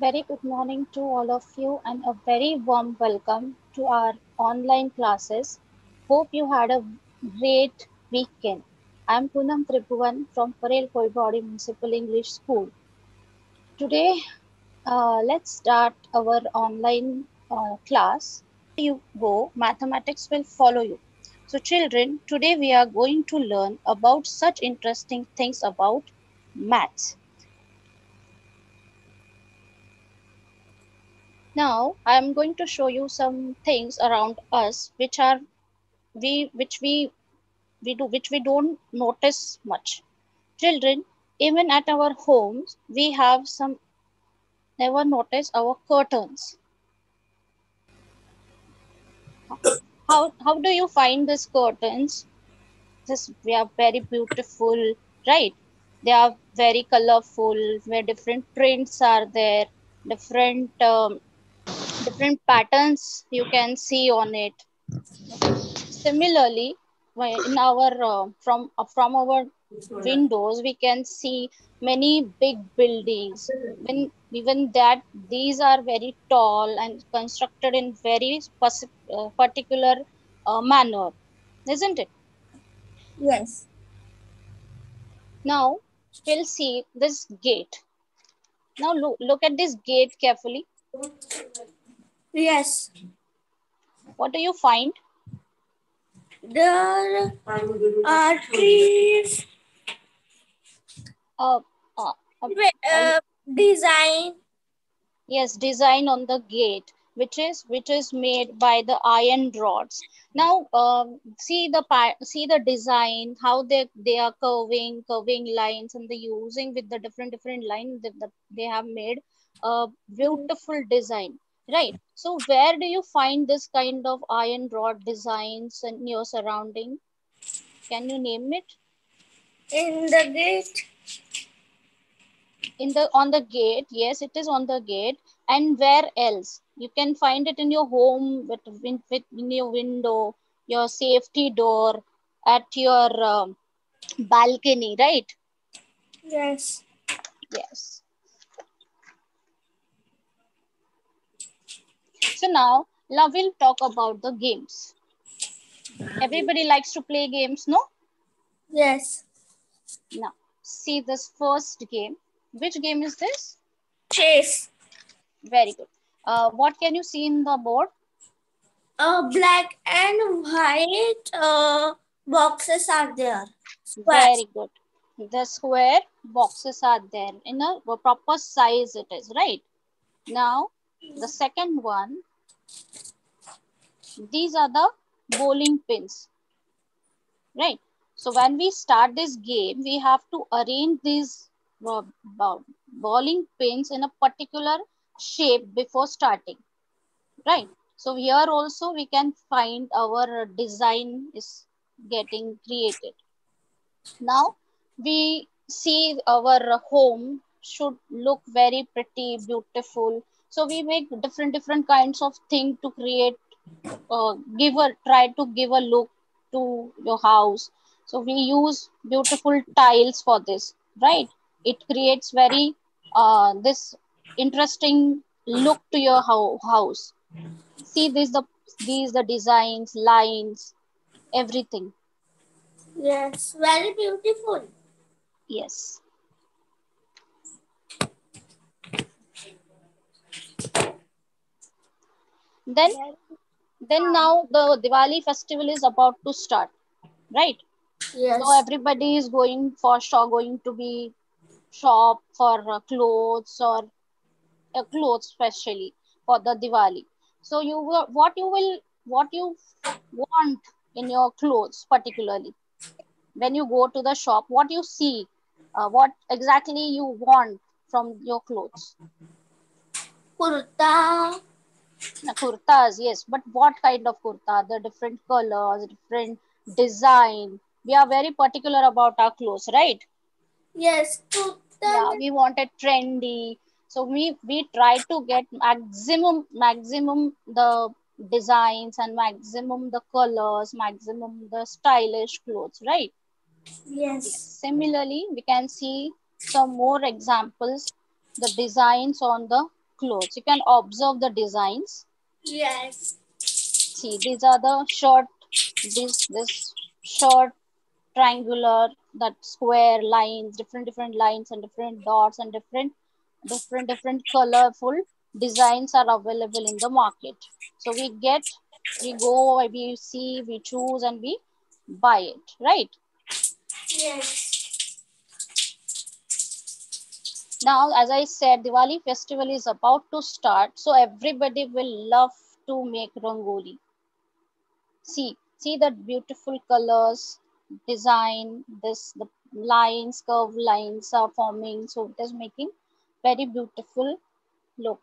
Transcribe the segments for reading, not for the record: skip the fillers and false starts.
very good morning to all of you and a very warm welcome to our online classes. Hope you had a great weekend. I'm Poonam Tribhuvan from Parel Koibadi Municipal English School. Today, let's start our online class. You go, mathematics will follow you. So, children, today we are going to learn about such interesting things about maths. Now I am going to show you some things around us which we don't notice much. Children, even at our homes, we have some never notice our curtains. How do you find these curtains? This they are very beautiful, right? They are very colorful, where different prints are there, different different patterns you can see on it. Similarly, in our from our windows, we can see many big buildings. When even that these are very tall and constructed in very particular manner, isn't it? Yes. Now we'll see this gate. Now look at this gate carefully. Yes. What do you find? There are trees. Uh, uh, uh, uh, Design. Yes, design on the gate, which is made by the iron rods. Now, see the design, how they are curving lines, and they using with the different lines that they have made a beautiful design, right? So, where do you find this kind of iron rod designs in your surrounding? Can you name it? In the gate. In the on the gate, yes, it is on the gate. And where else you can find it? In your home, in your window, your safety door, at your balcony, right? Yes. Yes. So now we'll talk about the games. Everybody likes to play games, no? Yes. Now see this first game. Which game is this? Chase. Very good. What can you see in the board? Black and white boxes are there. Square. Very good. The square boxes are there in a proper size it is, right? Now, the second one, these are the bowling pins, right? So when we start this game, we have to arrange these uh, bowling pins in a particular shape before starting, right? So here also we can find our design is getting created. Now we see our home should look very pretty, beautiful. So we make different kinds of thing to create, try to give a look to your house. So we use beautiful tiles for this, right? It creates very this interesting look to your house. See these the designs, lines, everything. Yes. Very beautiful. Yes. Then Very then now the Diwali festival is about to start, right? So Yes. everybody is going for shop, going to be shop for clothes or clothes especially for the Diwali. So what you want in your clothes particularly when you go to the shop, what you see, what exactly you want from your clothes. Kurta. Kurtas, yes, but what kind of kurta? The different colors, different design. We are very particular about our clothes, right? Yes. Kurta. Yeah, we want it trendy. So we try to get maximum the designs and maximum the colors, maximum the stylish clothes, right? Yes. Yes. Similarly, we can see some more examples. The designs on the clothes. You can observe the designs. Yes. See, these are the short, this short, triangular, that square lines, different lines and different dots and different colorful designs are available in the market. So we go, we see, we choose, and we buy it, right? Yes. Now, as I said, Diwali festival is about to start, so everybody will love to make rangoli. See the beautiful colors, design, the lines, curved lines are forming, so it is making very beautiful look.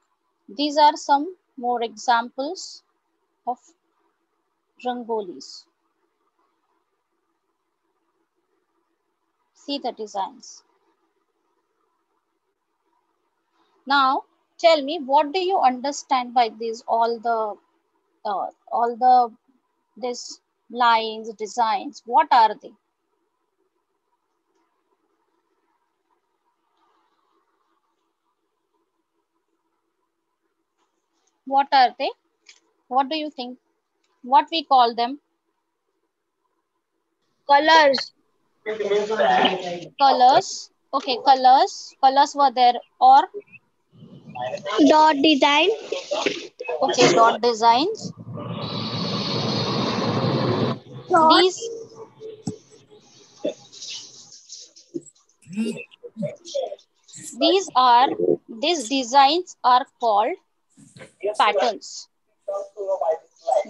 These are some more examples of rangolis. See the designs. Now, tell me, what do you understand by these all the this lines, designs? What are they? What are they? What do you think? What we call them? Colors. Colors. Okay, colors were there, or Dot design. okay, dot designs. Dot. these these are these designs are called patterns,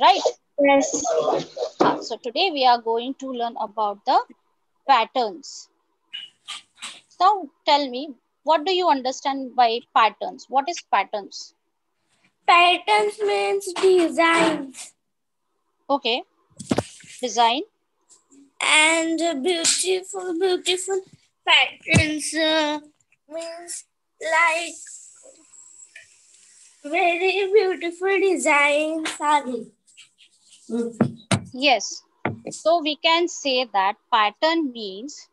right? Yes. So today we are going to learn about the patterns. Now tell me, what do you understand by patterns? What is patterns? Patterns means designs. Okay, design. And beautiful patterns means like very beautiful designs are Yes. So we can say that pattern means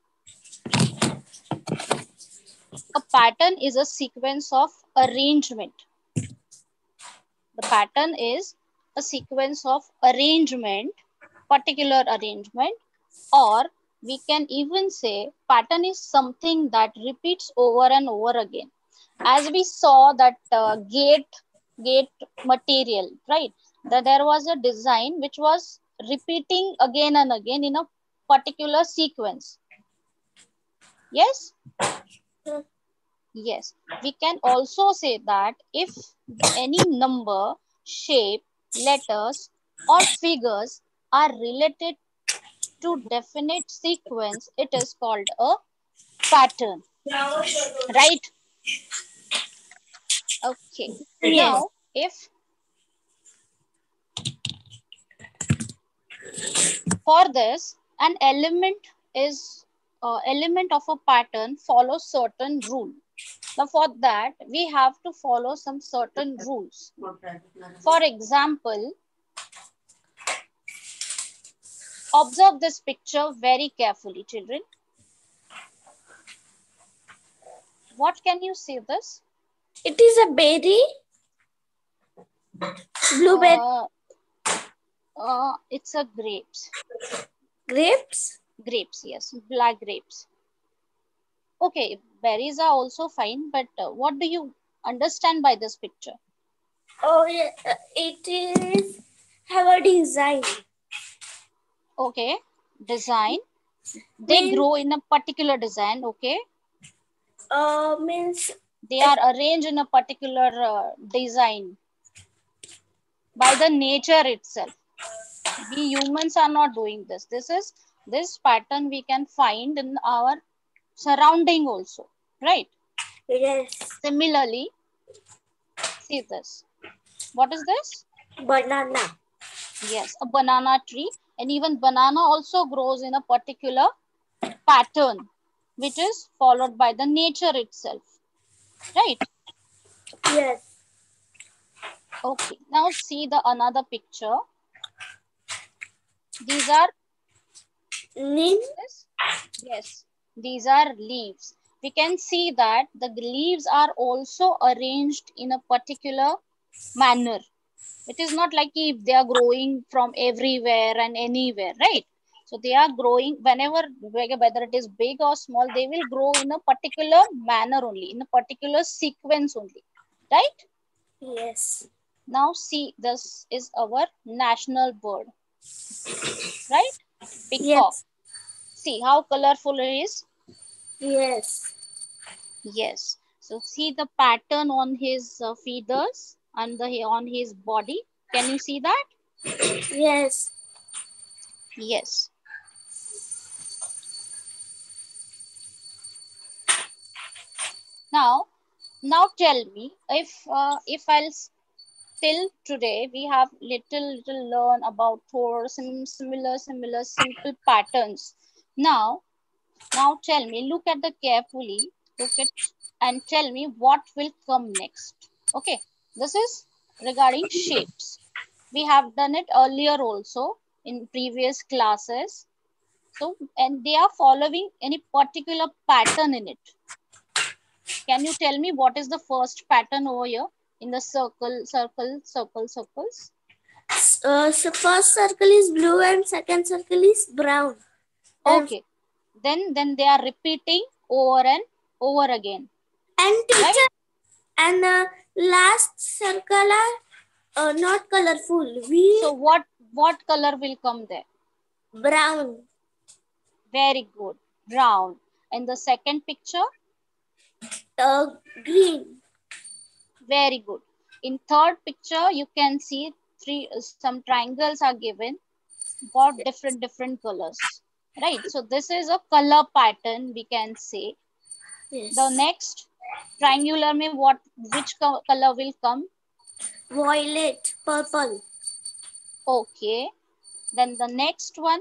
a pattern is a sequence of arrangement. The pattern is a sequence of arrangement, particular arrangement, or we can even say pattern is something that repeats over and over again. As we saw that gate material, right? That there was a design which was repeating again and again in a particular sequence. Yes. Yes, we can also say that if any number, shape, letters, or figures are related to definite sequence, it is called a pattern, right? Okay. yes. Now, if for this an element of a pattern follows certain rule. Now, for that we have to follow some certain rules. For example, observe this picture very carefully, children. What can you see this? It is a berry. Blueberry. Uh, it's a grapes. Grapes. Grapes, yes, black grapes. Okay, berries are also fine, but what do you understand by this picture? Oh yeah, it is have a design. Okay, design. They Means grow in a particular design. Okay, means they are arranged in a particular design by the nature itself. We humans are not doing this. This pattern we can find in our surrounding also, right? yes. Similarly, see this. What is this? Banana. Yes, a banana tree, and even banana also grows in a particular pattern which is followed by the nature itself, right? Yes. Okay, now see the another picture. These are Neem. this. Yes, these are leaves. we can see that the leaves are also arranged in a particular manner. It is not like if they are growing from everywhere and anywhere, right? So they are growing whenever, whether it is big or small, they will grow in a particular manner only, in a particular sequence only, right? Yes. Now see, this is our national bird, right? Peacock. Yes. See how colorful it is. Yes. Yes. So see the pattern on his feathers and on his body. Can you see that? Yes. Yes. Now tell me, if I'll till today we have little learn about Thor, some similar simple patterns. Now tell me, look at the carefully, look at and tell me what will come next. Okay, this is regarding shapes. We have done it earlier also in previous classes. So, and they are following any particular pattern in it. Can you tell me what is the first pattern over here in the circles? So first circle is blue and second circle is brown. Okay, then they are repeating over and over again. And teacher, right? And last circle are not colorful. So what color will come there? Brown. Very good, brown. And the second picture? Green. Very good. In third picture, you can see some triangles are given for different colors, right? So this is a color pattern, we can say. Yes. The next triangular may which color will come? Violet, purple. Okay. Then the next one?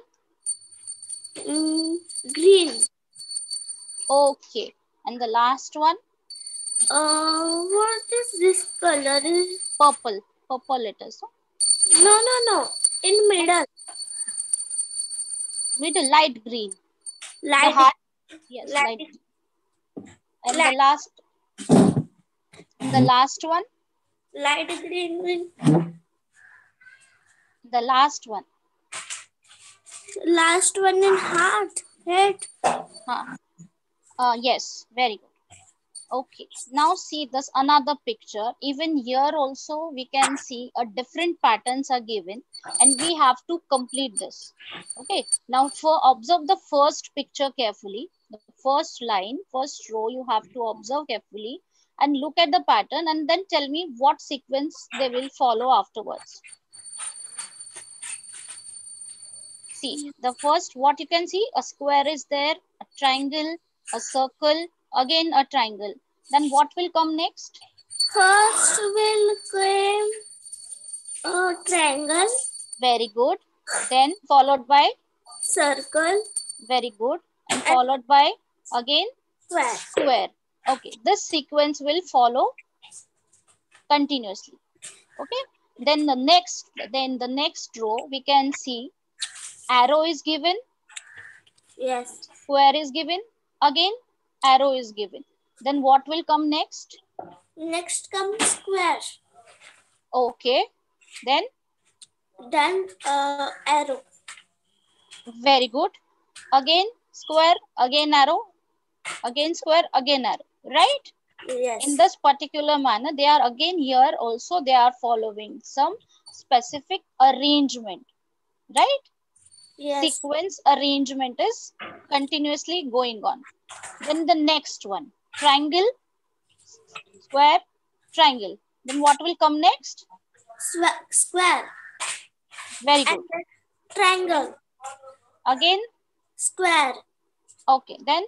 Green. Okay. And the last one? What is this color? Purple. Purple it is. No. In middle. Middle, light green. Light. The heart. Yes, light green. And light. the last one? Light green. The last one. Last one in heart. Head. Yes, very good. Okay, now see this another picture. Even here also we can see a different patterns are given and we have to complete this. Okay, now for observe the first picture carefully. The first line, first row you have to observe carefully and look at the pattern and then tell me what sequence they will follow afterwards. See, the first what you can see, a square is there, a triangle, a circle, again a triangle. Then what will come next? First will come a triangle. Very good. Then followed by? Circle. Very good. And followed by again? Square. Okay, this sequence will follow continuously. Okay. Then the next row we can see arrow is given. Yes. Square is given. Again arrow is given. Then what will come next? Next comes square. Okay. Then arrow. Very good. Again square, again arrow, again square, again arrow. Right? Yes. In this particular manner, they are again here also they are following some specific arrangement. Right? Yes. Sequence arrangement is continuously going on. Then the next one, triangle, square, triangle. Then what will come next? Square. Very good. And triangle. Again? Square. Okay, then?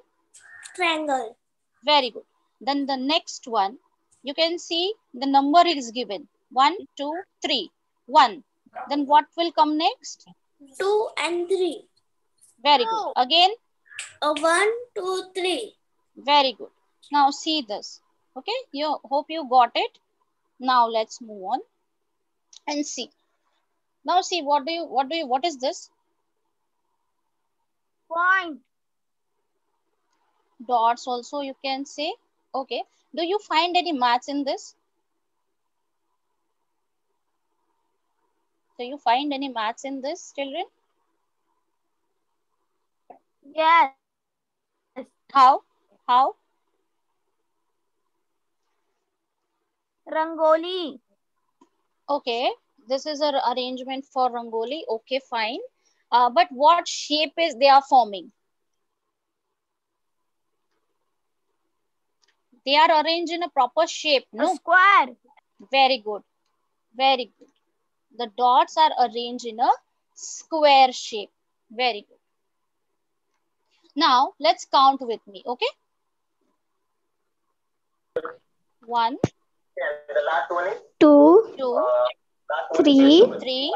Triangle. Very good. Then the next one, you can see the number is given. 1, 2, 3. 1. Then what will come next? 2 and 3. Very good. Again? 1, 2, 3. Very good. Now see this. Okay, hope you got it. Now let's move on and see. Now see what is this? Point. dots also you can say. Okay, do you find any maths in this? Do you find any maths in this, children? Yes. How? Rangoli. Okay, this is a arrangement for rangoli. Okay, fine. But what shape is they are forming? They are arranged in a proper shape, A no? square. Very good. Very good. The dots are arranged in a square shape. Very good. Now, let's count with me, okay? 1, Two, 2, three, 3,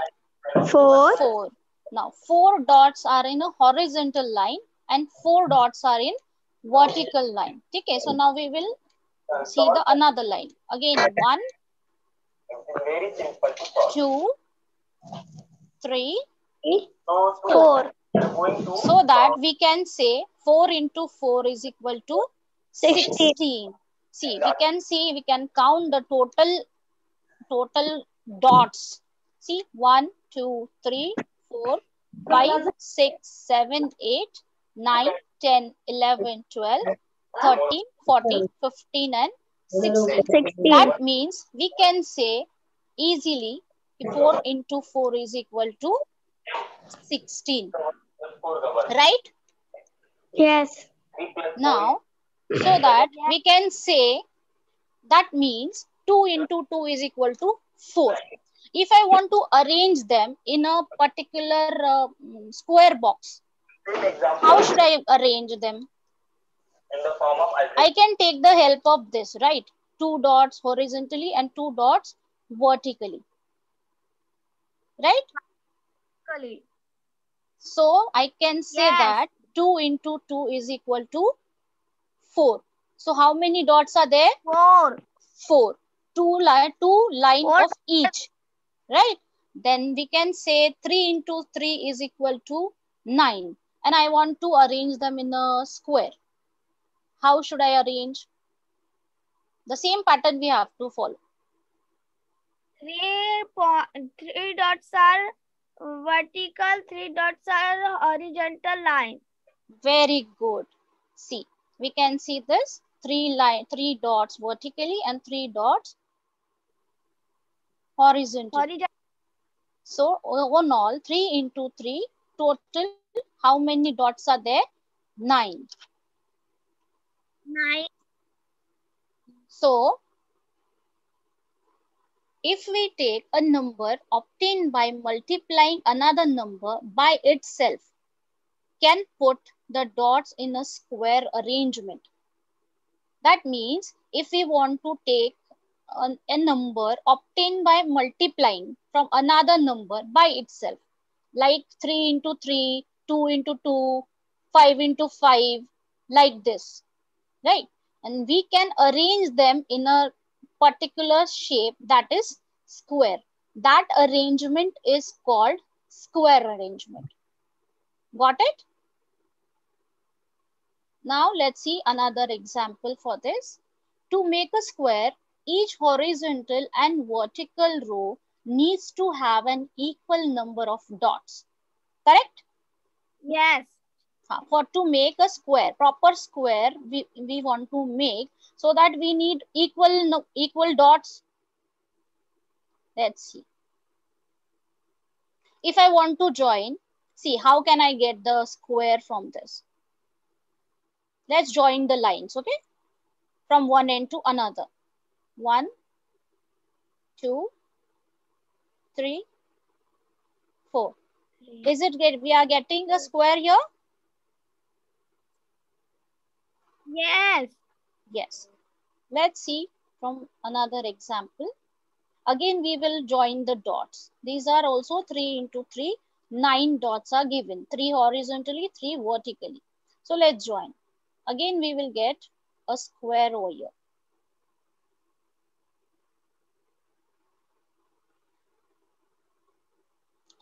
four. 4. Now, 4 dots are in a horizontal line and 4 dots are in vertical line. Okay, so now we will see the another line. Again, 1, 2, 3, 4. Four. So that we can say 4 into 4 is equal to 16. 16. See, we can count the total dots. See, 1, 2, 3, 4, 5, 6, 7, 8, 9, 10, 11, 12, 13, 14, 15 and 16. 16. That means we can say easily 4 into 4 is equal to 16. Right? Yes. Now, so that we can say that means 2 into 2 is equal to 4. If I want to arrange them in a particular square box, how should I arrange them? I can take the help of this, right? 2 dots horizontally and 2 dots vertically, right? So I can say Yes. that 2 into 2 is equal to 4. So how many dots are there? 4. 4. Two line Four. of each, right? Then we can say 3 into 3 is equal to 9. And I want to arrange them in a square. How should I arrange? The same pattern we have to follow. 3 dots are vertical, 3 dots are horizontal line. Very good. See, we can see this 3 dots vertically and 3 dots horizontally. So on all 3 into 3 total, how many dots are there? 9. 9. So if we take a number obtained by multiplying another number by itself, can put the dots in a square arrangement. That means if we want to take a number obtained by multiplying from another number by itself, like 3 into 3, 2 into 2, 5 into 5, like this, right? And we can arrange them in a particular shape, that is square. That arrangement is called square arrangement. Got it? Now let's see another example for this. To make a square, each horizontal and vertical row needs to have an equal number of dots. Correct? Yes. For to make a square, proper square, we want to make, so that we need equal dots. Let's see. If I want to join, see how can I get the square from this? Let's join the lines, okay? From one end to another. 1, 2, 3, 4. Is it we are getting a square here? Yes. Yes. Let's see from another example. Again, we will join the dots. These are also 3 into 3. 9 dots are given. 3 horizontally, 3 vertically. So let's join. Again, we will get a square over here.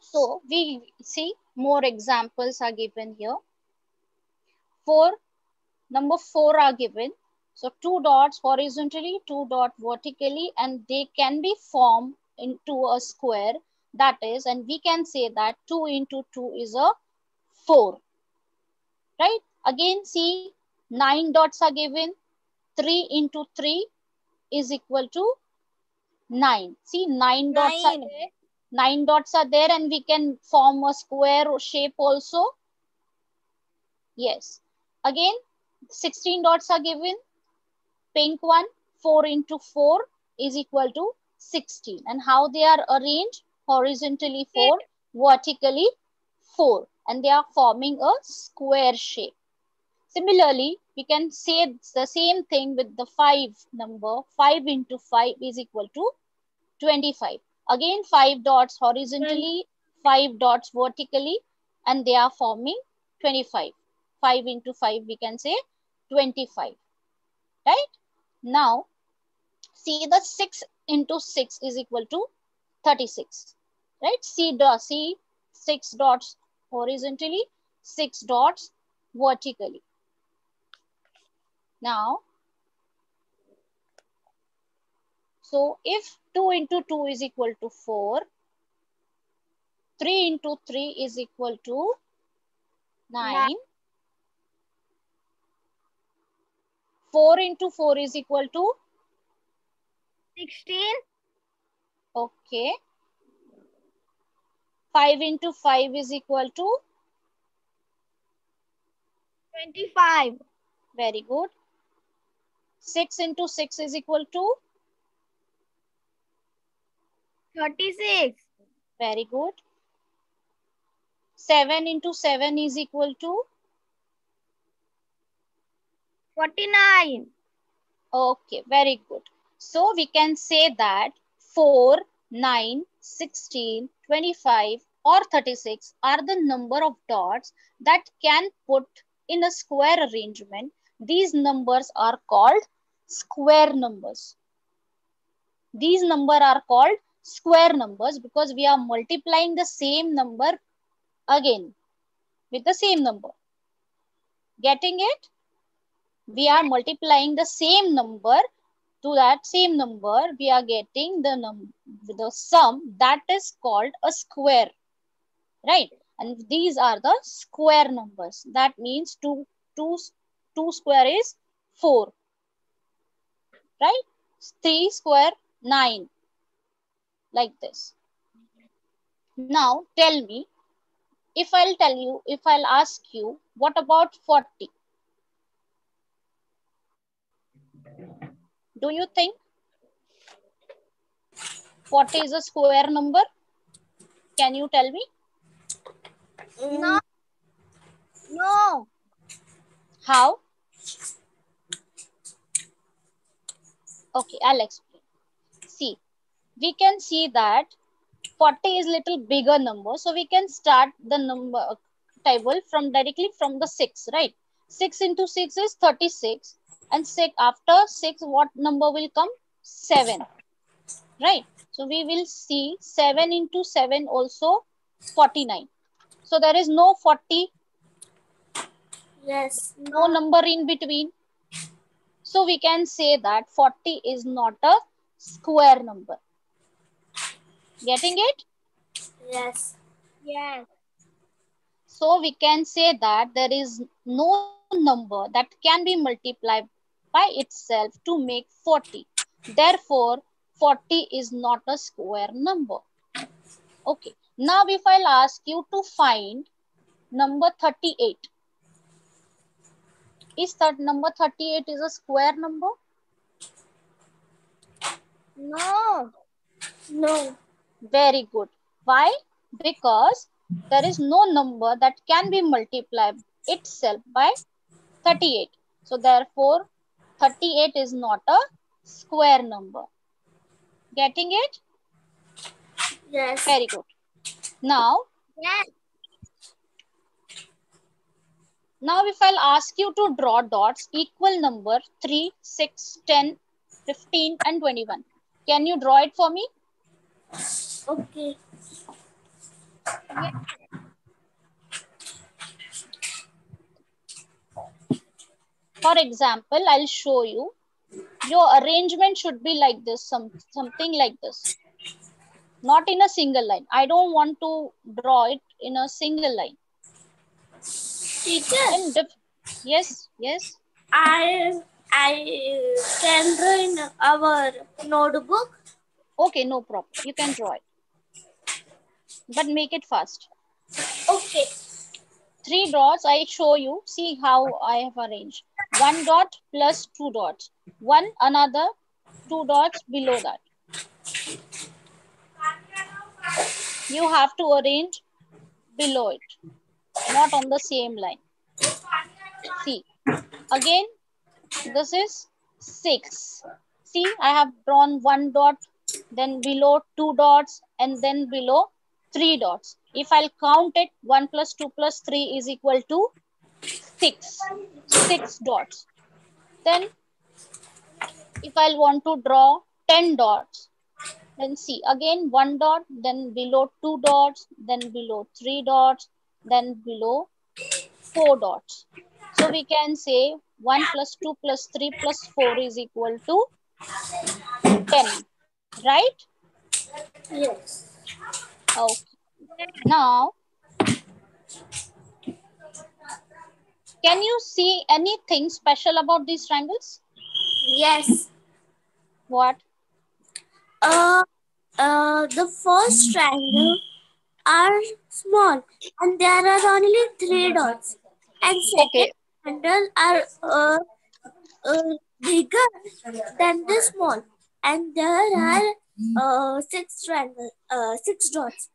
So we see more examples are given here. 4 Number 4 are given. So 2 dots horizontally, 2 dots vertically, and they can be formed into a square. That is, and we can say that 2 into 2 is a 4. Right? Again, see, 9 dots are given. 3 into 3 is equal to 9. See, 9 dots are 9. there. 9 dots are there, and we can form a square shape also. Yes. Again, 16 dots are given. Pink one, 4 into 4 is equal to 16. And how they are arranged? Horizontally 4, vertically 4. And they are forming a square shape. Similarly, we can say the same thing with the 5 number. 5 into 5 is equal to 25. Again, 5 dots horizontally, 5 dots vertically, and they are forming 25. 5 into 5, we can say 25. Right? Now, see, the 6 into 6 is equal to 36. Right? See 6 dots horizontally, 6 dots vertically. Now, so if 2 into 2 is equal to 4, 3 into 3 is equal to 9, 4 into 4 is equal to 16. okay, 5 into 5 is equal to 25. very good. 6 into 6 is equal to 36. very good. 7 into 7 is equal to 49. okay, very good. So we can say that 4, 9, 16, 25 or 36 are the number of dots that can put in a square arrangement. These numbers are called square numbers. These numbers are called square numbers because we are multiplying the same number again with the same number. Getting it? We are multiplying the same number to that same number. We are getting the sum that is called a square, right? And these are the square numbers. That means 2 square is 4, right? 3 square 9, like this. Now tell me, if I'll ask you, what about 40? Do you think 40 is a square number? Can you tell me? No. No. How? Okay, I'll explain. See, we can see that 40 is little bigger number. So we can start the number table from directly from the 6, right? 6 into 6 is 36. And 6 after 6, what number will come? 7, right? So we will see 7 into 7 also 49. So there is no 40. Yes. No number in between. So we can say that 40 is not a square number. Getting it? Yes. Yes. So we can say that there is no number that can be multiplied by itself to make 40. Therefore, 40 is not a square number. Okay. Now if I'll ask you to find number 38. Is that number 38 is a square number? No. No. Very good. Why? Because there is no number that can be multiplied itself by 38. So therefore, 38 is not a square number. Getting it? Yes. Very good. Now, Yes. if I'll ask you to draw dots equal number 3, 6, 10, 15 and 21. Can you draw it for me? Okay. Yes. For example, I'll show you. Your arrangement should be like this, something like this. Not in a single line. I don't want to draw it in a single line. Teacher, yes, yes. I can draw in our notebook. Okay, no problem. You can draw it. But make it fast. Okay. 3 dots, I show you. See how I have arranged. 1 dot plus 2 dots. One another 2 dots below that. You have to arrange below it, not on the same line. See, again, this is 6. See, I have drawn 1 dot, then below 2 dots, and then below 3 dots. If I'll count it, 1 plus 2 plus 3 is equal to 6. 6 dots. Then, if I'll want to draw 10 dots, then see, again 1 dot, then below 2 dots, then below 3 dots, then below 4 dots. So we can say 1 plus 2 plus 3 plus 4 is equal to 10, right? Yes. Okay. Now, can you see anything special about these triangles? Yes. What? The first triangle are small and there are only 3 dots. And second triangle are bigger than the small. And there are 6 dots.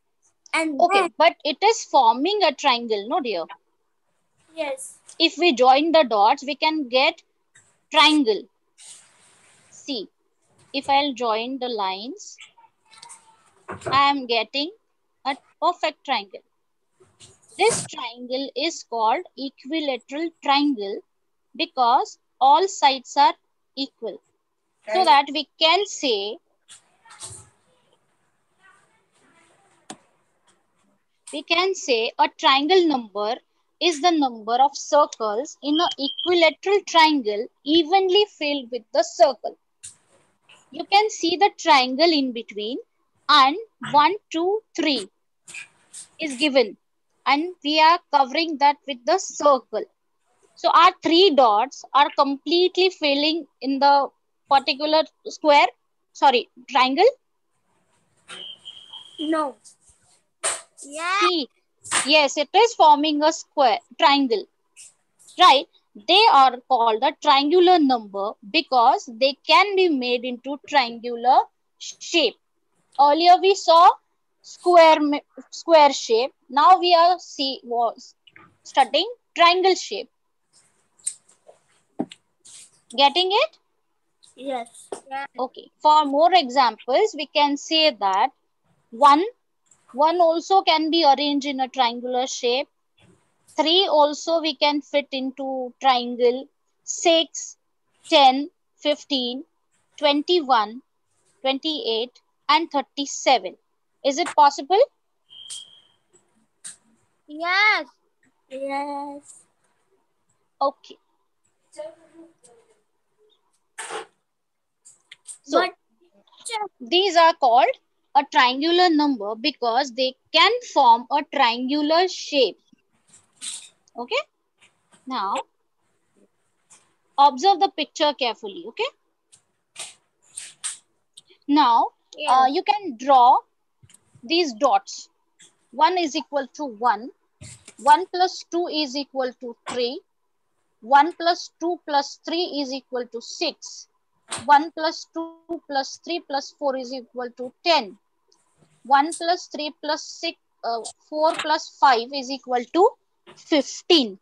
And Okay, then, but it is forming a triangle, no dear? yes. If we join the dots, we can get triangle. See, if I'll join the lines, I am getting a perfect triangle. This triangle is called equilateral triangle because all sides are equal. So that we can say a triangle number is the number of circles in an equilateral triangle evenly filled with the circle. You can see the triangle in between and 1, 2, 3 is given and we are covering that with the circle. So our 3 dots are completely filling in the particular triangle. No. Yes. See, yes, it is forming a triangle, right? They are called a triangular number because they can be made into triangular shape. Earlier we saw square shape. Now we are studying triangle shape. Getting it? Yes. Okay. For more examples, we can say that 1 also can be arranged in a triangular shape. 3 also we can fit into triangle. 6, 10, 15, 21, 28 and 37. Is it possible? Yes. Yes. Okay. So, these are called a triangular number because they can form a triangular shape. Okay. Now, observe the picture carefully. Okay. Now, you can draw these dots. 1 is equal to 1. 1 plus 2 is equal to 3. 1 plus 2 plus 3 is equal to 6. 1 plus 2 plus 3 plus 4 is equal to 10. 1 plus 3 plus 6, 4 plus 5 is equal to 15.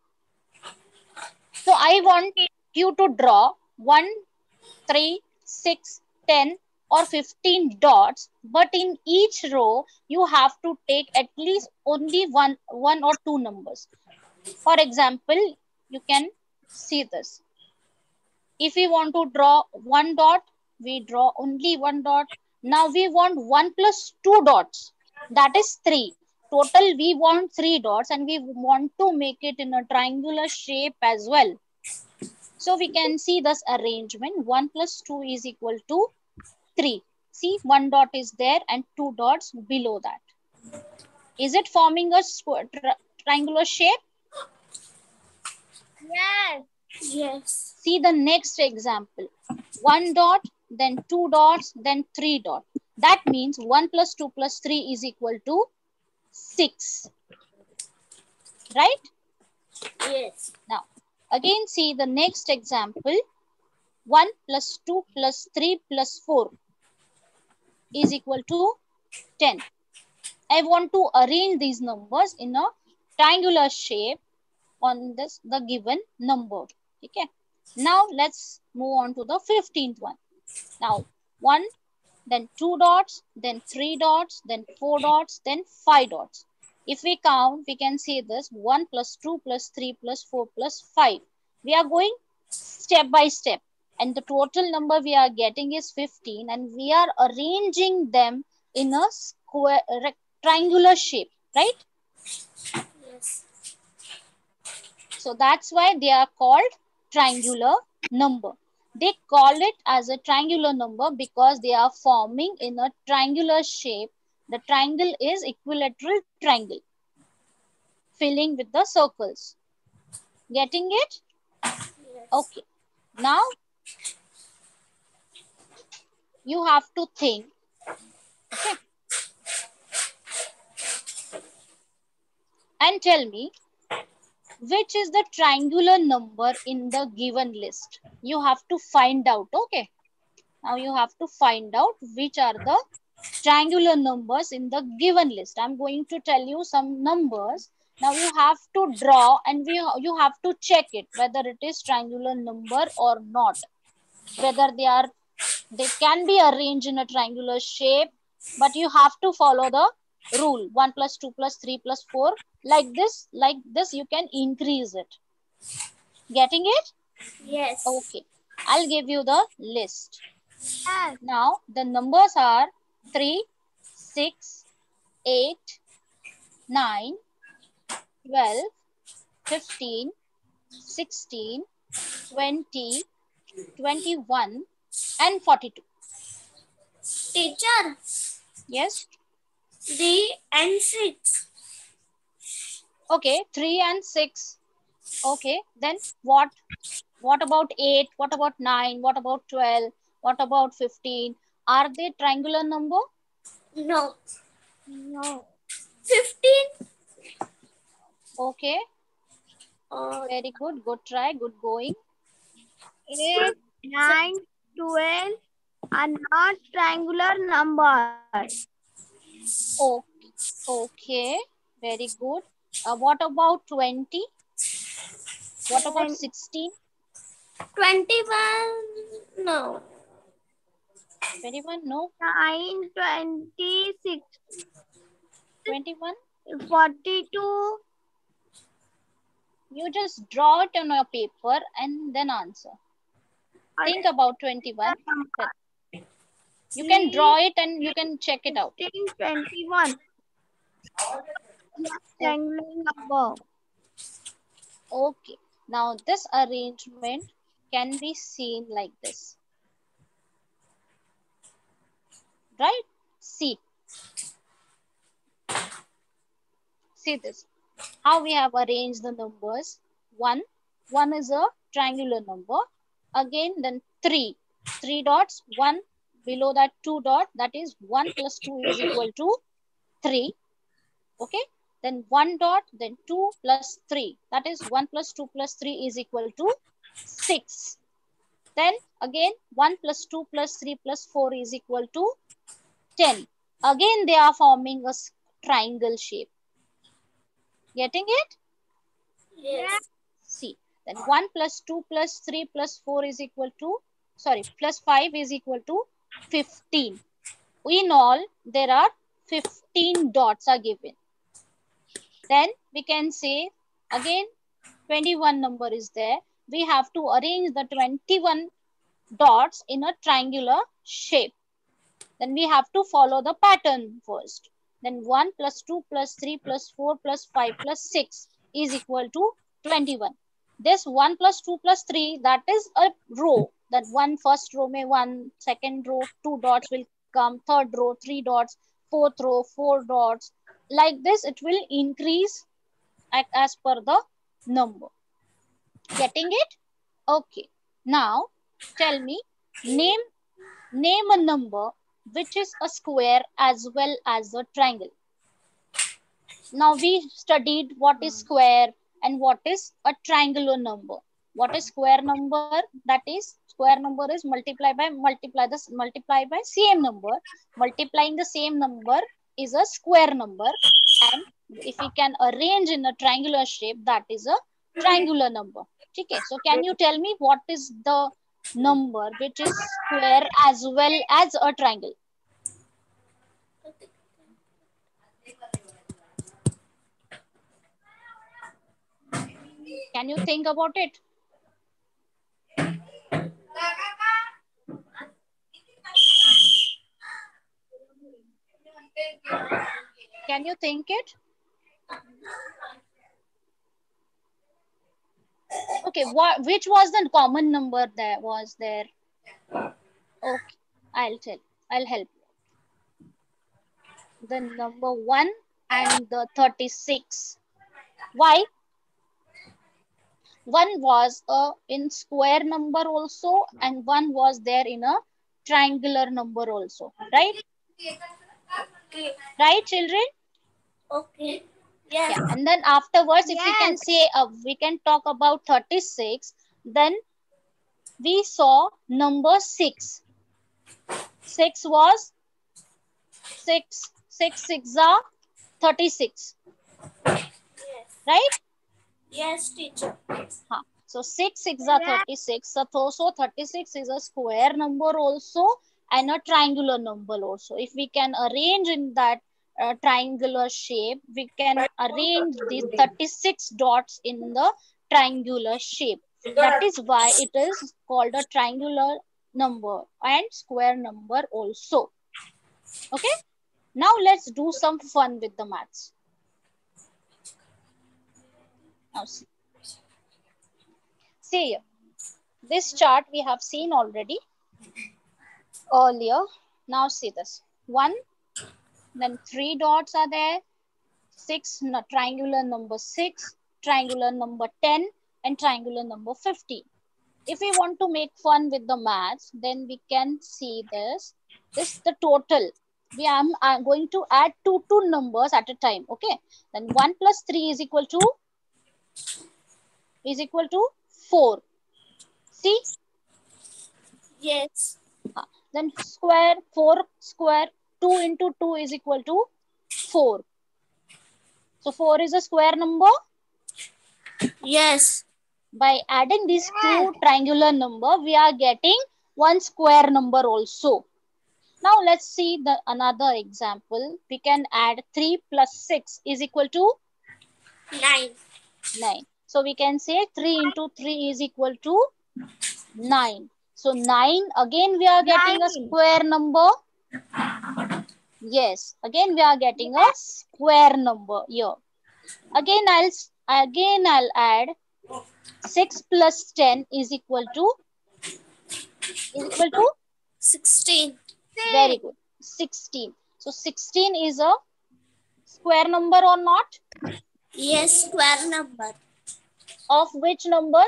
So I want you to draw 1, 3, 6, 10 or 15 dots, but in each row you have to take at least only one or two numbers. For example, you can see this. If we want to draw 1 dot, we draw only 1 dot. Now we want 1 plus 2 dots. That is 3. Total we want 3 dots and we want to make it in a triangular shape as well. So we can see this arrangement. 1 plus 2 is equal to 3. See, 1 dot is there and 2 dots below that. Is it forming a triangular shape? Yes. Yes. See the next example. 1 dot, then 2 dots, then 3 dots. That means 1 plus 2 plus 3 is equal to 6. Right? Yes. Now, again see the next example. 1 plus 2 plus 3 plus 4 is equal to 10. I want to arrange these numbers in a triangular shape on this the given number. Okay. Now let's move on to the 15th one. Now 1, then 2 dots, then 3 dots, then 4 dots, then 5 dots. If we count, we can see this 1 plus 2 plus 3 plus 4 plus 5. We are going step by step. And the total number we are getting is 15, and we are arranging them in a square triangular shape, right? Yes. So that's why they are called triangular number. They call it as a triangular number because they are forming in a triangular shape. The triangle is equilateral triangle, filling with the circles. Getting it? Yes. Okay. Now you have to think. Okay. And tell me, which is the triangular number in the given list? You have to find out. Okay. Now you have to find out which are the triangular numbers in the given list. I'm going to tell you some numbers. Now you have to draw and you have to check it whether it is triangular number or not. Whether they can be arranged in a triangular shape, but you have to follow the rule 1 plus 2 plus 3 plus 4 like this you can increase it. Getting it? Yes. Okay, I'll give you the list. Yes. Now the numbers are 3, 6, 8, 9, 12, 15, 16, 20, 21 and 42. Teacher, Yes. 3 and 6. Okay, 3 and 6. Okay, then what? What about 8? What about 9? What about 12? What about 15? Are they triangular number? No. No. 15. Okay, Uh, very good. Good try. Good going. 8, 9, 12 are not triangular numbers. Oh, okay, very good. What about 20? What about 16? 21. No. 21? No. 9, 26, 21? 42. You just draw it on your paper and then answer. Think about 21. You can draw it and you can check it out. 15, 21. Triangular number. Okay. Now this arrangement can be seen like this. Right? See. See this. How we have arranged the numbers. 1. 1 is a triangular number. Again, then 3. 3 dots. 1 below that 2 dot. That is 1 plus 2 is equal to 3. Okay. Then 1 dot. Then 2 plus 3. That is 1 plus 2 plus 3 is equal to 6. Then again 1 plus 2 plus 3 plus 4 is equal to 10. Again they are forming a triangle shape. Getting it? Yes. See. Then 1 plus 2 plus 3 plus 4 is equal to, plus 5 is equal to 15. In all, there are 15 dots are given. Then we can say, again, 21 number is there. We have to arrange the 21 dots in a triangular shape. Then we have to follow the pattern first. Then 1 plus 2 plus 3 plus 4 plus 5 plus 6 is equal to 21. this 1 plus 2 plus 3, that is a row. That one first row may 1, second row 2 dots will come, third row 3 dots, fourth row 4 dots. Like this, it will increase as per the number. Getting it? Okay. Now tell me, name a number which is a square as well as a triangle. Now we studied what is square and what is a triangular number. What is square number? That is, square number is multiply by same number. Multiplying the same number is a square number, and if we can arrange in a triangular shape, that is a triangular number. Okay, so can you tell me what is the number which is square as well as a triangle? Can you think about it? Can you think it? Okay, which was the common number that was there? Okay, I'll help you. The number 1 and the 36. Why? 1 was in square number also, and 1 was there in a triangular number also, right? Okay. Right, children? Okay. Yes. Yeah, and then afterwards, if we can Yes. say, we can talk about 36, then we saw number 6. 6 was 6, 6 are 36, Yes. right? Yes, teacher. So 6 are 36. So 36 is a square number also and a triangular number also. If we can arrange in that triangular shape, we can arrange these 36 dots in the triangular shape. That is why it is called a triangular number and square number also. Okay. Now let's do some fun with the maths. Now see. See here. This chart we have seen already earlier. Now see this. 1, then 3 dots are there. 6, triangular number 6, triangular number 10, and triangular number 15. If we want to make fun with the maths, then we can see this. This is the total. I'm going to add two numbers at a time. Okay. Then 1 plus 3 is equal to 4. See? Yes. Then square 4 square 2 into 2 is equal to 4. So 4 is a square number. Yes. By adding these two triangular number, we are getting one square number also. Now let's see the another example. We can add 3 plus 6 is equal to 9. 9. So we can say 3 into 3 is equal to 9. So 9, again we are getting a square number. Yes, again we are getting a square number here. Again I'll add 6 plus 10 is equal to 16. very good, 16. So 16 is a square number or not? Yes, square number. Of which number?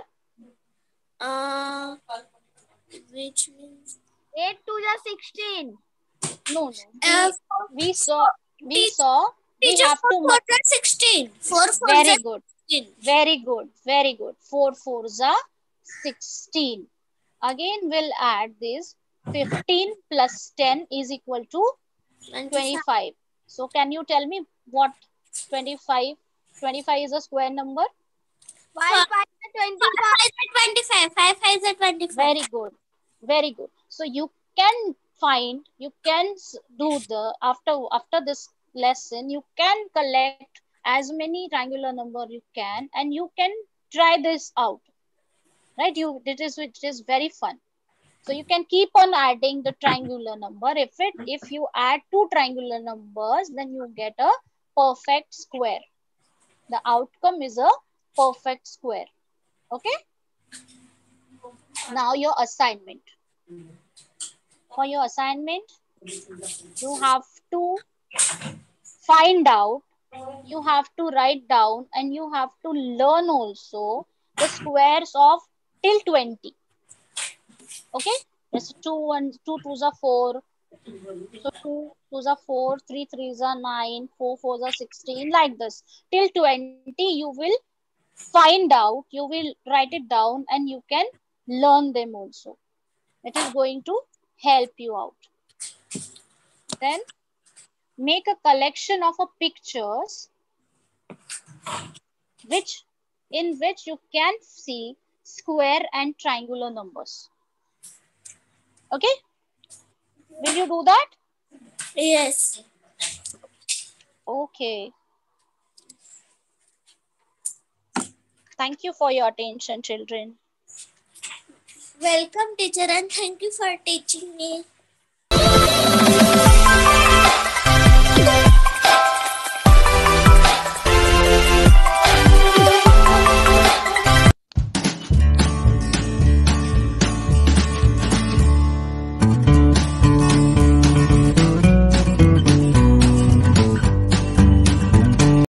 Which means 8 to the 16. No. We saw we teacher, have 4 to 4 16. 4 4 very good. 16. Very good. Very good. 4 4s are 16. Again, we'll add this. 15 plus 10 is equal to 25. So can you tell me what 25? 25 is a square number. 5 5 is 25. 5 5 is 25. Very good. Very good. So you can do the after this lesson, you can collect as many triangular number you can, and you can try this out, right? It is very fun. So you can keep on adding the triangular number. If you add two triangular numbers, then you get a perfect square. The outcome is a perfect square. Okay. Now your assignment. For your assignment, you have to find out, you have to write down, and you have to learn also the squares of till 20. Okay. Yes, 2 and 2 twos are 4. So 2 twos are 4, 3 threes are 9, 4 fours are 16, like this. Till 20 you will find out, you will write it down, and you can learn them also. It is going to help you out. Then make a collection of pictures which in which you can see square and triangular numbers. Okay, will you do that? Yes. Okay, thank you for your attention, children. Welcome, teacher, and thank you for teaching me.